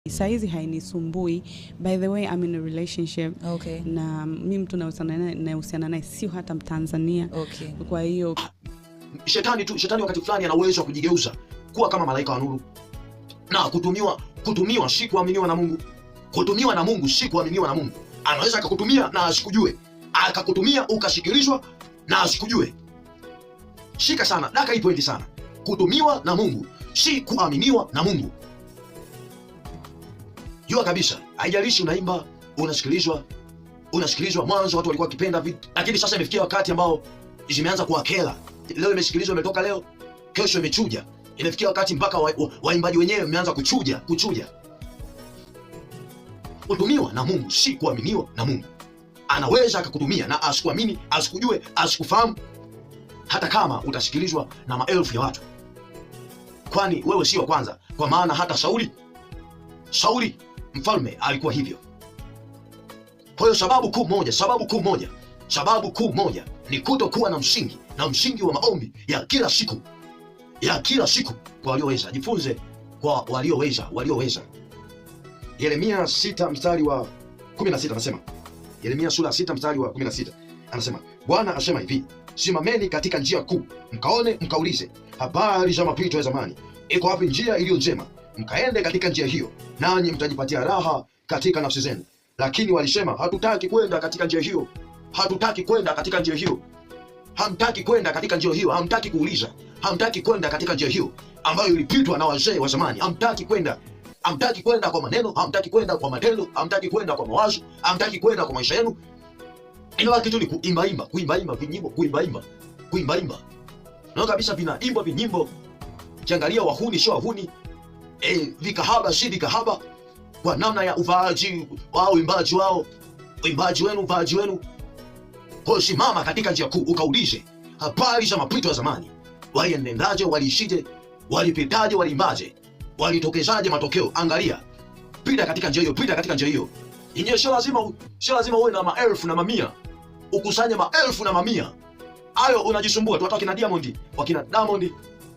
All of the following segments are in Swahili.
Saizi hainisumbui. By the way, I'm in a relationship. Okay. Na mimi mtu nahusiana naye sio hata Mtanzania. Okay. Kwa hiyo Shetani wakati fulani ana uwezo wa kujigeuza kuwa kama malaika wa nuru. Na kutumiwa si kuaminiwa na Mungu. Kutumiwa na Mungu si kuaminiwa na Mungu. Anaweza akakutumia na asikujue. Akakutumia ukashikilishwa na asikujue. Shika sana, daka hii pointi sana. Kutumiwa na Mungu si kuaminiwa na Mungu. Jua kabisa, haijalishi unaimba, unasikilizwa. Mwanzo watu walikuwa wakipenda vitu, lakini sasa imefikia wakati ambao zimeanza kuwakela. Leo imesikilizwa, imetoka leo, kesho imechuja. Inafikia wakati mpaka waimbaji wenyewe wameanza kuchuja. Kutumiwa na Mungu si kuaminiwa na Mungu. Anaweza akakutumia na asikuamini, asikujue, asikufahamu, hata kama utasikilizwa na maelfu ya watu. Kwani wewe si wa kwanza, kwa maana hata Sauli mfalme alikuwa hivyo. Kwa hiyo sababu kuu moja ni kutokuwa na msingi wa maombi ya kila siku kwa walioweza. Jifunze kwa walioweza. Yeremia 6 mstari wa 16 anasema, Yeremia sura 6 mstari wa 16 anasema, Bwana asema hivi, simameni katika njia kuu, mkaone mkaulize habari za mapito ya zamani. Iko wapi njia iliyo njema? Mkaende katika njia hiyo, nanyi mtajipatia raha katika nafsi zenu. Lakini walisema, hatutaki kwenda katika njia hiyo. Hamtaki kwenda katika njia hiyo, hamtaki kuuliza, hamtaki kwenda katika njia hiyo ambayo ilipitwa na wazee wa zamani. Hamtaki kwenda kwa maneno, hamtaki kwenda kwa matendo, hamtaki kwenda kwa mawazo, hamtaki kwenda kwa maisha yenu. Ina kitu ni kuimba vinyimbo. Na kabisa vinaimba vinyimbo. Kiangalia wahuni sio wahuni, vikahaba si vikahaba, kwa namna ya uvaaji wao, uimbaji wenu. Kwa simama katika njia kuu, ukaulize habari za mapito ya zamani. Waliendaje, waliishije, walipitaje, waliimbaje, walitokezaje matokeo. Angalia, pita katika njia hiyo. Yenyewe sio lazima uwe na maelfu na mamia, ukusanye maelfu na mamia. Hayo unajisumbua tu. Hata wakina Diamond,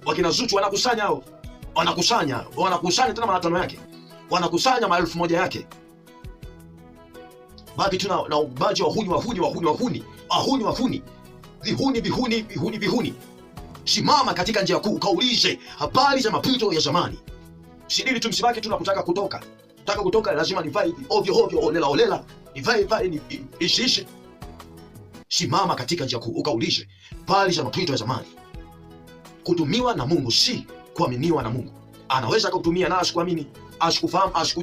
wakina Zuchu wanakusanya tena mara 5 yake, wanakusanya maelfu moja yake. Baki tu na ubaji vihuni. Simama katika njia kuu, kaulize habari za mapito ya zamani. Sidili tu msibaki tu na kutaka kutoka, lazima nivae ovyo olela, nivae isishi. Simama katika njia kuu, ukaulize habari za mapito ya zamani. Kutumiwa na Mungu si kuaminiwa na Mungu. Anaweza kukutumia na asikuamini, asikufahamu,